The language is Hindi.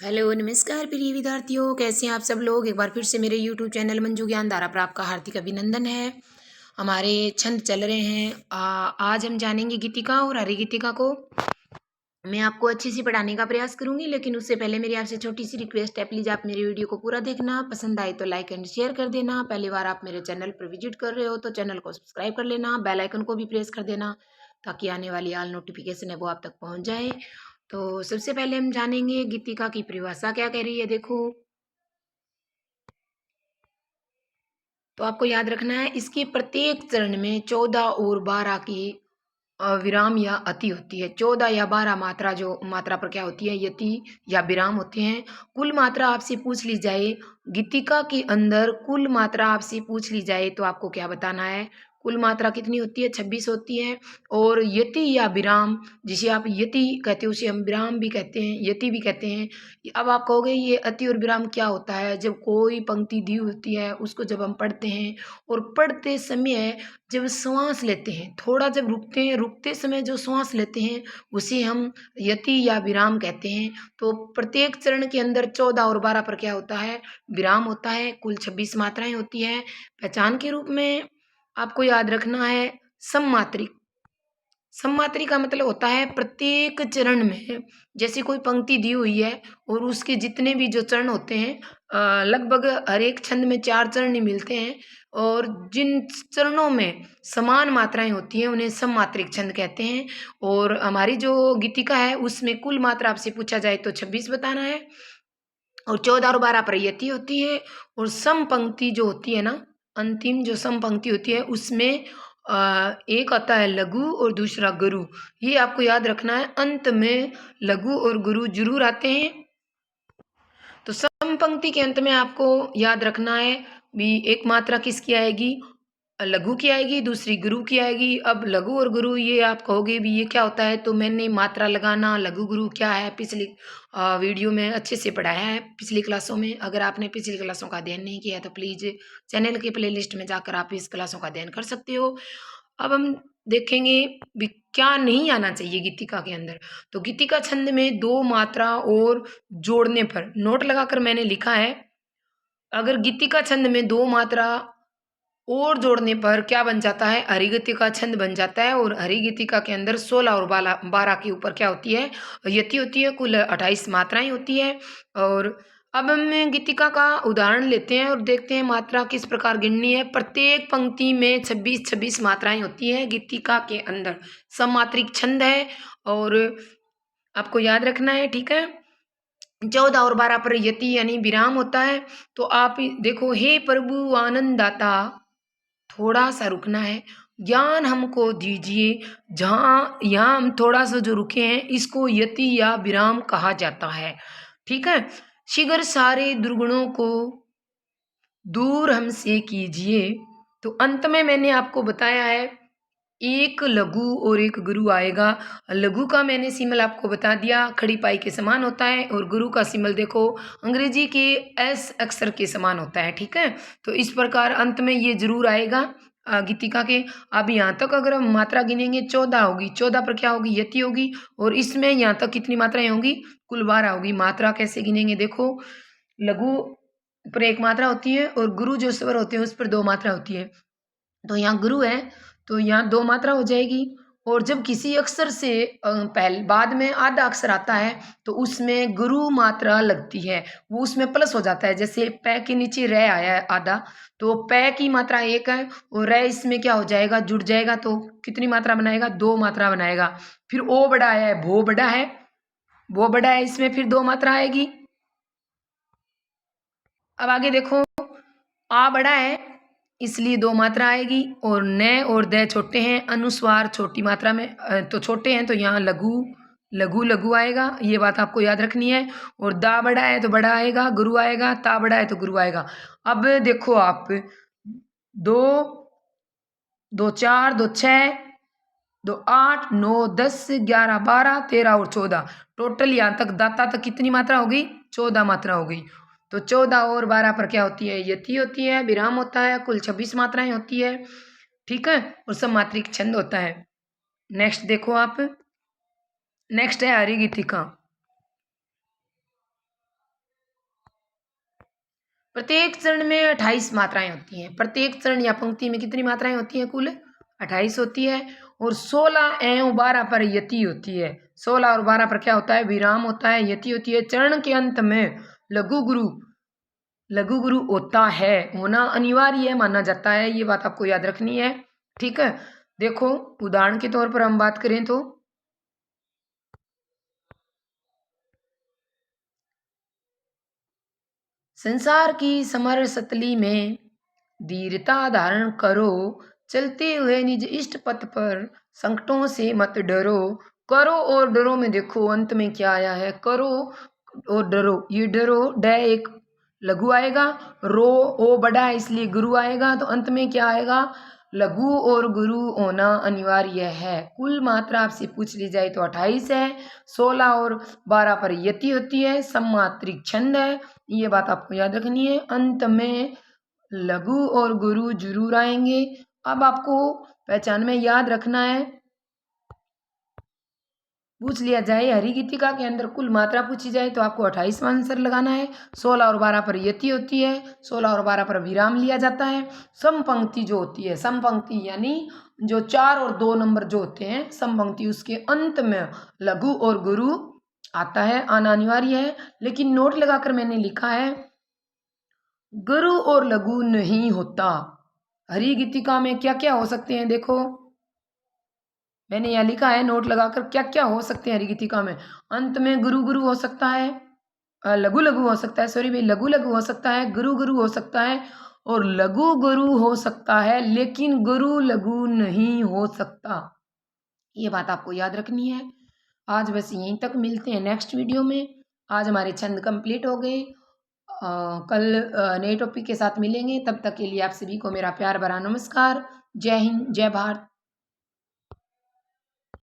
हेलो नमस्कार प्रिय विद्यार्थियों, कैसे हैं आप सब लोग। एक बार फिर से मेरे यूट्यूब चैनल मंजू ज्ञान धारा पर आपका हार्दिक अभिनंदन है। हमारे छंद चल रहे हैं। आज हम जानेंगे गीतिका और हरी गीतिका को मैं आपको अच्छे से पढ़ाने का प्रयास करूंगी, लेकिन उससे पहले मेरी आपसे छोटी सी रिक्वेस्ट है, प्लीज़ आप मेरे वीडियो को पूरा देखना, पसंद आए तो लाइक एंड शेयर कर देना। पहली बार आप मेरे चैनल पर विजिट कर रहे हो तो चैनल को सब्सक्राइब कर लेना, बेल आइकन को भी प्रेस कर देना ताकि आने वाली ऑल नोटिफिकेशन है वो आप तक पहुंच जाए। तो सबसे पहले हम जानेंगे गीतिका की परिभाषा क्या कह रही है। देखो, तो आपको याद रखना है, इसके प्रत्येक चरण में 14 और 12 की विराम या अति होती है। 14 या 12 मात्रा, जो मात्रा पर क्या होती है, यति या विराम होते हैं। कुल मात्रा आपसे पूछ ली जाए, गीतिका के अंदर कुल मात्रा आपसे पूछ ली जाए तो आपको क्या बताना है। कुल मात्रा कितनी होती है? 26 होती है। और यति या विराम, जिसे आप यति कहते हो उसे हम विराम भी कहते हैं, यति भी कहते हैं। अब आप कहोगे ये अति और विराम क्या होता है। जब कोई पंक्ति दी होती है उसको जब हम पढ़ते हैं और पढ़ते समय जब श्वास लेते हैं, थोड़ा जब रुकते हैं, रुकते समय जो श्वास लेते हैं उसे हम यति या विराम कहते हैं। तो प्रत्येक चरण के अंदर 14 और 12 पर क्या होता है, विराम होता है। कुल 26 मात्राएं होती है। पहचान के रूप में आपको याद रखना है सममात्रिक। सममात्री का मतलब होता है प्रत्येक चरण में, जैसे कोई पंक्ति दी हुई है और उसके जितने भी जो चरण होते हैं, लगभग हर एक छंद में 4 चरण ही मिलते हैं, और जिन चरणों में समान मात्राएं होती हैं उन्हें सममात्रिक छंद कहते हैं। और हमारी जो गीतिका है उसमें कुल मात्रा आपसे पूछा जाए तो 26 बताना है, और 14 और 12 पर यति होती है। और सम पंक्ति जो होती है ना, अंतिम जो सम पंक्ति होती है उसमें एक आता है लघु और दूसरा गुरु। ये आपको याद रखना है, अंत में लघु और गुरु जरूर आते हैं। तो सम पंक्ति के अंत में आपको याद रखना है भी एक मात्रा किसकी आएगी, लघु की आएगी, दूसरी गुरु की आएगी। अब लघु और गुरु, ये आप कहोगे भी ये क्या होता है, तो मैंने मात्रा लगाना, लघु गुरु क्या है, पिछली वीडियो में अच्छे से पढ़ाया है, पिछली क्लासों में। अगर आपने पिछली क्लासों का अध्ययन नहीं किया तो प्लीज़ चैनल के प्लेलिस्ट में जाकर आप इस क्लासों का अध्ययन कर सकते हो। अब हम देखेंगे भी क्या नहीं आना चाहिए गीतिका के अंदर। तो गीतिका छंद में 2 मात्रा और जोड़ने पर नोट लगाकर मैंने लिखा है, अगर गीतिका छंद में 2 मात्रा और जोड़ने पर क्या बन जाता है, हरी गीतिका छंद बन जाता है। और हरी गीतिका के अंदर 16 और 12 के ऊपर क्या होती है, यति होती है। कुल 28 मात्राएं होती है। और अब हम गीतिका का उदाहरण लेते हैं और देखते हैं मात्रा किस प्रकार गिननी है। प्रत्येक पंक्ति में 26-26 मात्राएं होती है गीतिका के अंदर। सममात्रिक छंद है और आपको याद रखना है, ठीक है। 14 और 12 पर यति यानी विराम होता है। तो आप देखो, हे प्रभु आनंद दाता, थोड़ा सा रुकना है, ज्ञान हमको दीजिए। जहाँ यहाँ हम थोड़ा सा जो रुके हैं इसको यति या विराम कहा जाता है, ठीक है। शीघ्र सारे दुर्गुणों को दूर हमसे कीजिए। तो अंत में मैंने आपको बताया है एक लघु और एक गुरु आएगा। लघु का मैंने सिंबल आपको बता दिया, खड़ी पाई के समान होता है, और गुरु का सिंबल देखो अंग्रेजी के एस अक्षर के समान होता है, ठीक है। तो इस प्रकार अंत में ये जरूर आएगा गीतिका के। अब यहाँ तक अगर हम मात्रा गिनेंगे 14 होगी, 14 पर क्या होगी, यति होगी। और इसमें यहाँ तक कितनी मात्राएं होंगी, कुल 12 होगी। मात्रा कैसे गिनेंगे, देखो लघु पर एक मात्रा होती है और गुरु जो स्वर होते हैं उस पर 2 मात्रा होती है। तो यहाँ गुरु है तो यहाँ 2 मात्रा हो जाएगी। और जब किसी अक्षर से पहले बाद में आधा अक्षर आता है तो उसमें गुरु मात्रा लगती है, वो उसमें प्लस हो जाता है। जैसे पै के नीचे रे आया है आधा, तो पै की मात्रा 1 है और रे इसमें क्या हो जाएगा, जुड़ जाएगा। तो कितनी मात्रा बनाएगा, 2 मात्रा बनाएगा। फिर ओ बड़ा आया है, भो बड़ा है, भो बड़ा है, इसमें फिर 2 मात्रा आएगी। अब आगे देखो, आ बड़ा है इसलिए 2 मात्रा आएगी। और न और द छोटे हैं, अनुस्वार छोटी मात्रा में तो छोटे हैं, तो यहाँ लघु लघु लघु आएगा, ये बात आपको याद रखनी है। और दा बड़ा है तो बड़ा आएगा, गुरु आएगा, ता बड़ा है तो गुरु आएगा। अब देखो आप, 2 2 4 2 6 2 8 9 10 11 12 13 और 14, टोटल यहाँ तक दाता तक कितनी मात्रा होगी, 14 मात्रा हो गई। तो 14 और 12 पर क्या होती है, यति होती है, विराम होता है, कुल 26 मात्राएं होती है, ठीक है। और सममात्रिक छंद होता है। नेक्स्ट देखो आप, नेक्स्ट है हरी गीतिका। प्रत्येक चरण में 28 मात्राएं होती हैं। प्रत्येक चरण या पंक्ति में कितनी मात्राएं होती हैं? कुल 28 होती है। और 16 एवं 12 पर यति होती है। 16 और 12 पर क्या होता है? विराम होता है, यति होती है। चरण के अंत में लघु गुरु होता है, होना अनिवार्य है, माना जाता है। ये बात आपको याद रखनी है। ठीक है, देखो उदाहरण के तौर पर हम बात करें तो संसार की समर सतली में धीरता धारण करो, चलते हुए निज इष्ट पथ पर संकटों से मत डरो। करो और डरो में देखो अंत में क्या आया है? करो और डरो, ये डरो ड एक लघु आएगा, रो ओ बड़ा है इसलिए गुरु आएगा, तो अंत में क्या आएगा? लघु और गुरु होना अनिवार्य है। कुल मात्रा आपसे पूछ ली जाए तो 28 है। 16 और 12 पर यति होती है, सममात्रिक छंद है, ये बात आपको याद रखनी है। अंत में लघु और गुरु जरूर आएंगे। अब आपको पहचान में याद रखना है, पूछ लिया जाए हरि गीतिका के अंदर कुल मात्रा पूछी जाए तो आपको 28 आंसर लगाना है। 16 और 12 पर यति होती है, 16 और 12 पर विराम लिया जाता है। सम पंक्ति जो होती है, सम पंक्ति यानी जो 4 और 2 नंबर जो होते हैं सम पंक्ति, उसके अंत में लघु और गुरु आता है, आना अनिवार्य है। लेकिन नोट लगाकर मैंने लिखा है गुरु और लघु नहीं होता। हरि गीतिका में क्या क्या हो सकते हैं? देखो मैंने यहाँ लिखा है नोट लगाकर क्या क्या हो सकते हैं हरि गीतिका में। अंत में गुरु गुरु हो सकता है, लघु लघु हो सकता है, सॉरी भाई, लघु लघु हो सकता है, गुरु गुरु हो सकता है और लघु गुरु हो सकता है, लेकिन गुरु लघु नहीं हो सकता। ये बात आपको याद रखनी है। आज बस यहीं तक, मिलते हैं नेक्स्ट वीडियो में। आज हमारे छंद कंप्लीट हो गए। कल नए टॉपिक के साथ मिलेंगे, तब तक के लिए आप सभी को मेरा प्यार भरा नमस्कार। जय हिंद, जय भारत।